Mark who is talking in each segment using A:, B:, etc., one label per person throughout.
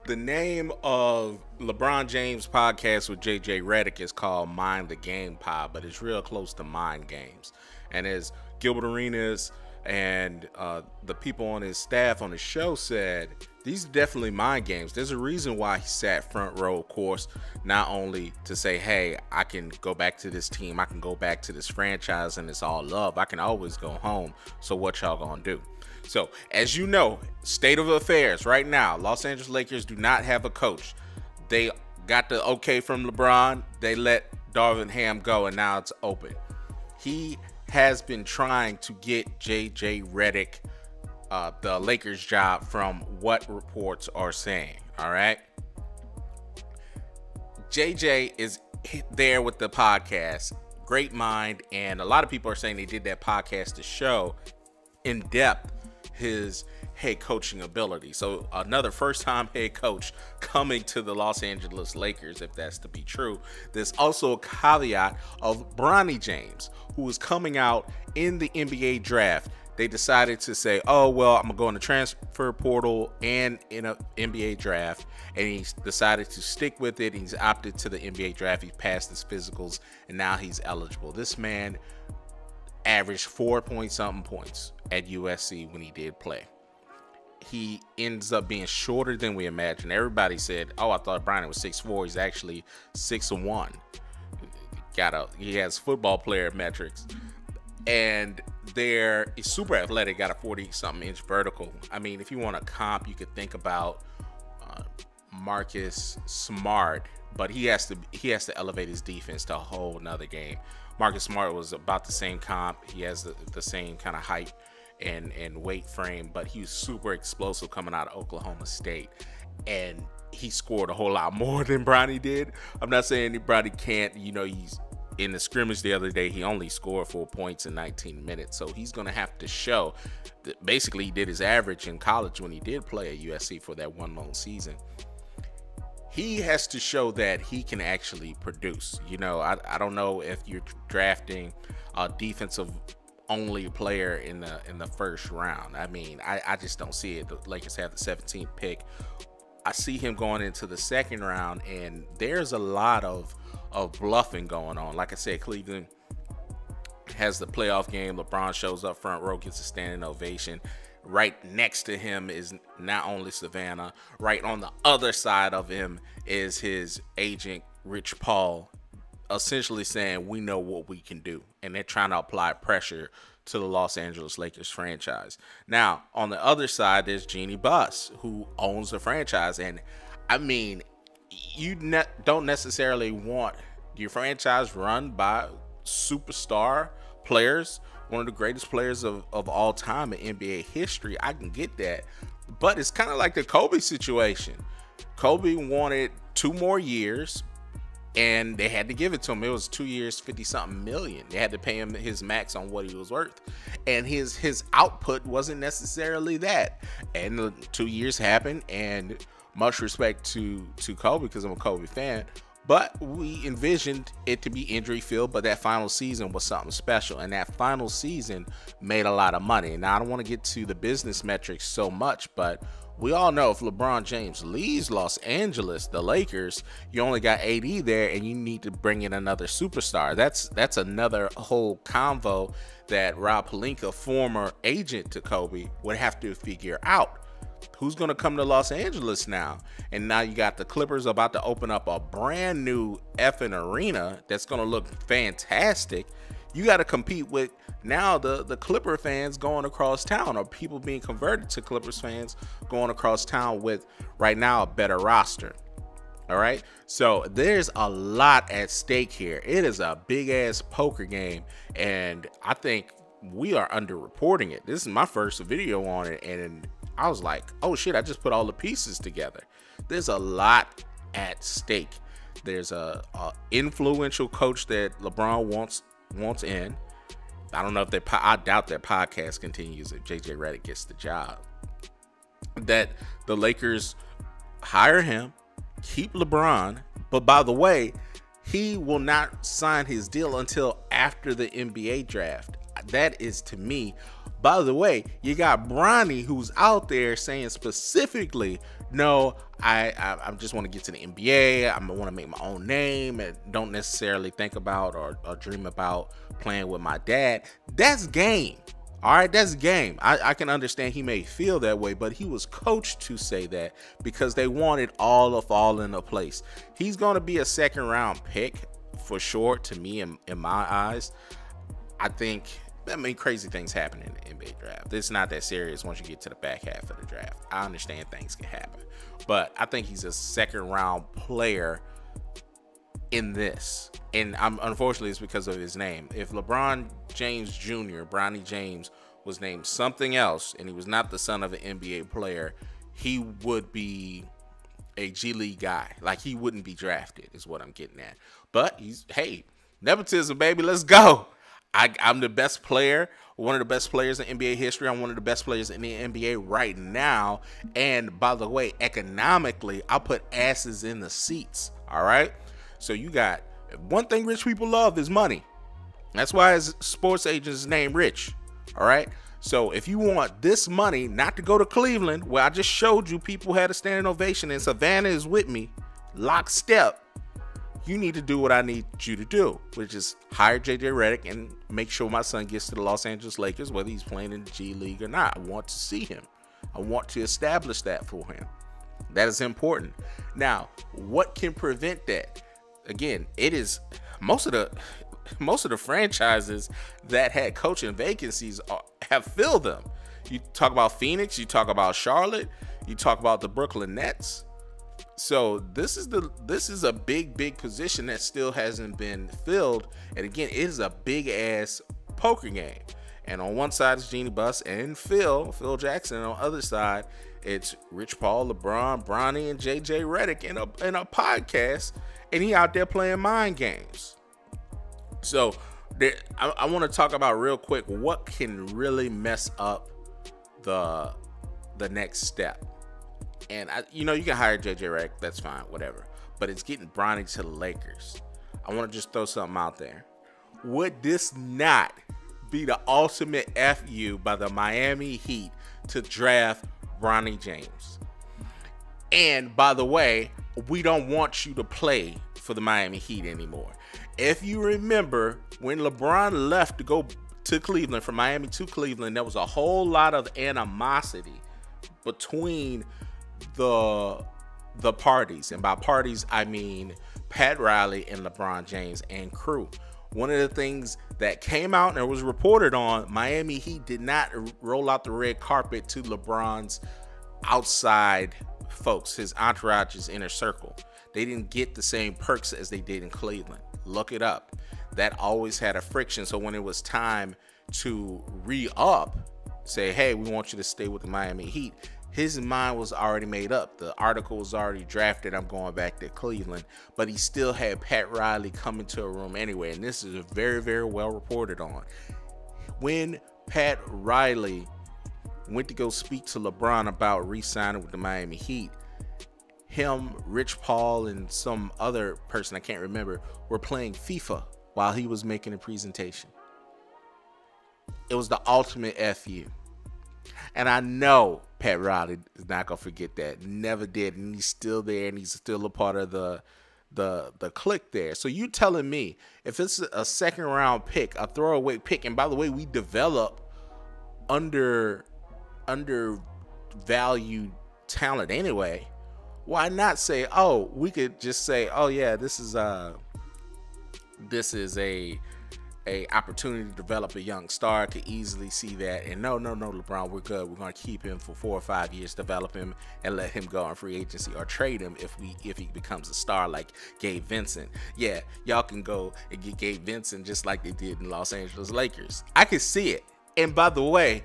A: The name of LeBron James podcast with JJ Redick is called Mind the Game Pod, but it's real close to Mind Games. And as Gilbert Arenas and the people on his staff on the show said, these are definitely mind games. There's a reason why he sat front row, of course, not only to say, hey, I can go back to this team, I can go back to this franchise, and it's all love. I can always go home. So what y'all gonna do? So, as you know, state of affairs right now, Los Angeles Lakers do not have a coach. They got the okay from LeBron. They let Darvin Ham go, and now it's open. He has been trying to get JJ Redick the Lakers job from what reports are saying. All right. JJ is there with the podcast, great mind. And a lot of people are saying they did that podcast to show in depth his head coaching ability. So another first-time head coach coming to the Los Angeles Lakers, if that's to be true. There's also a caveat of Bronny James, who is coming out in the NBA draft. They decided to say, oh, well, I'm going to go in the transfer portal and in an NBA draft. And he decided to stick with it. He's opted to the NBA draft. He passed his physicals, and now he's eligible. This man averaged 4-point-something points at USC when he did play. He ends up being shorter than we imagined. Everybody said, oh, I thought Bronny was 6'4". He's actually 6'1". He has football player metrics. And they're super athletic, got a 40-something inch vertical. I mean, if you want a comp, you could think about Marcus Smart, but he has to elevate his defense to a whole nother game. Marcus Smart was about the same comp. He has the same kind of height and weight frame, but he was super explosive coming out of Oklahoma State. And he scored a whole lot more than Bronny did. I'm not saying anybody can't, he's in the scrimmage the other day, he only scored 4 points in 19 minutes. So he's going to have to show that basically he did his average in college when he did play at USC for that one lone season. He has to show that he can actually produce. I don't know if you're drafting a defensive only player in the first round. I mean, I just don't see it. The Lakers have the 17th pick. I see him going into the second round, and there's a lot of bluffing going on. Like I said, Cleveland has the playoff game. LeBron shows up front row, gets a standing ovation. Right next to him is not only Savannah. Right on the other side of him is his agent, Rich Paul, essentially saying, we know what we can do. And they're trying to apply pressure to the Los Angeles Lakers franchise. Now, on the other side, there's Jeanie Buss, who owns the franchise. And I mean, you don't necessarily want your franchise run by superstar players, one of the greatest players of all time in NBA history. I can get that. But it's kind of like the Kobe situation. Kobe wanted 2 more years, and they had to give it to him. It was 2 years, 50-something million. They had to pay him his max on what he was worth. And his output wasn't necessarily that. And the 2 years happened, and much respect to Kobe, because I'm a Kobe fan. But we envisioned it to be injury-filled, but that final season was something special. And that final season made a lot of money. Now, I don't want to get to the business metrics so much, but we all know if LeBron James leaves Los Angeles, the Lakers, you only got AD there, and you need to bring in another superstar. That's another whole convo that Rob Pelinka, former agent to Kobe, would have to figure out. Who's going to come to Los Angeles now? And now you got the Clippers about to open up a brand new effing arena that's going to look fantastic. You got to compete with now the Clipper fans going across town, or people being converted to Clippers fans going across town with right now a better roster. All right. So there's a lot at stake here. It is a big ass poker game. And I think we are underreporting it. This is my first video on it. And I was like, oh shit, I just put all the pieces together. There's a lot at stake. There's a influential coach that LeBron wants in. I don't know if I doubt that podcast continues if JJ Redick gets the job. That the Lakers hire him, keep LeBron, but by the way, he will not sign his deal until after the NBA draft. That is, to me, By the way, you got Bronny, who's out there saying specifically, no, I just want to get to the NBA. I want to make my own name and don't necessarily think about or dream about playing with my dad. That's game. All right, that's game. I can understand he may feel that way, but he was coached to say that because they wanted all to fall into place. He's going to be a second round pick for sure to me in my eyes. I mean, crazy things happen in the NBA draft. It's not that serious once you get to the back half of the draft. I understand things can happen, but I think he's a second round player in this. And unfortunately, it's because of his name. If LeBron James Jr., Bronny James, was named something else and he was not the son of an NBA player, he would be a G League guy. Like, he wouldn't be drafted is what I'm getting at. But hey, nepotism, baby, let's go. I'm the best player, one of the best players in NBA history. I'm one of the best players in the NBA right now. And by the way, economically, I'll put asses in the seats. All right. So you got one thing rich people love is money. That's why his sports agent is named Rich. All right. So if you want this money not to go to Cleveland, where I just showed you people had a standing ovation and Savannah is with me, lockstep, you need to do what I need you to do, which is hire JJ Redick and make sure my son gets to the Los Angeles Lakers, whether he's playing in the G League or not. I want to see him. I want to establish that for him. That is important. Now, what can prevent that? Again, it is most of the franchises that had coaching vacancies have filled them. You talk about Phoenix, you talk about Charlotte, you talk about the Brooklyn Nets. So this is a big position that still hasn't been filled. And again, it is a big ass poker game. And on one side is Jeannie Buss and Phil Jackson. And on the other side, it's Rich Paul, LeBron, Bronny, and JJ Redick in a podcast. And he out there playing mind games. So I want to talk about real quick what can really mess up the next step. And you can hire JJ Redick, that's fine, whatever. But it's getting Bronny to the Lakers. I want to just throw something out there. Would this not be the ultimate FU by the Miami Heat to draft Bronny James? And by the way, we don't want you to play for the Miami Heat anymore. If you remember, when LeBron left to go to Cleveland, from Miami to Cleveland, there was a whole lot of animosity between the parties. And by parties, I mean Pat Riley and LeBron James and crew. One of the things that came out and it was reported on, Miami Heat did not roll out the red carpet to LeBron's outside folks, his entourage's inner circle. They didn't get the same perks as they did in Cleveland. Look it up. That always had a friction. So when it was time to re-up, say, hey, we want you to stay with the Miami Heat, his mind was already made up. The article was already drafted. I'm going back to Cleveland. But he still had Pat Riley come into a room anyway. And this is very, very well reported on. When Pat Riley went to go speak to LeBron about re-signing with the Miami Heat, him, Rich Paul, and some other person I can't remember were playing FIFA while he was making a presentation. It was the ultimate FU. And I know Pat Riley is not gonna forget that. Never did, and he's still there, and he's still a part of the clique there. So you telling me if it's a second round pick, a throwaway pick, and by the way, we develop undervalued talent anyway, why not say, oh, we could just say, oh yeah, this is a opportunity to develop a young star. I could easily see that. And no, LeBron, we're good. We're going to keep him for 4 or 5 years, develop him, and let him go on free agency or trade him if he becomes a star like Gabe Vincent. Yeah, y'all can go and get Gabe Vincent just like they did in Los Angeles Lakers. I could see it. And by the way,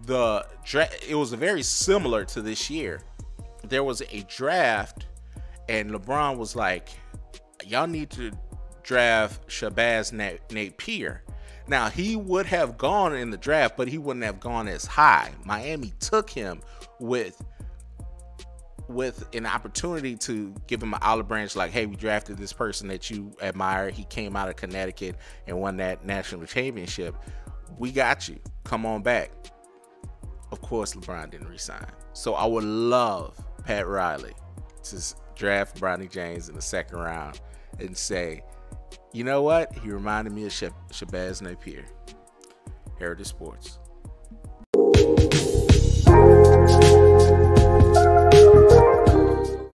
A: it was very similar to this year. There was a draft, and LeBron was like, y'all need to draft Shabazz Napier. Now, he would have gone in the draft, but he wouldn't have gone as high. Miami took him with an opportunity to give him an olive branch, like, hey, we drafted this person that you admire. He came out of Connecticut and won that national championship. we got you. Come on back. Of course, LeBron didn't resign. So I would love Pat Riley to draft Bronny James in the second round and say, you know what? He reminded me of Shabazz Napier. Heritage Sports.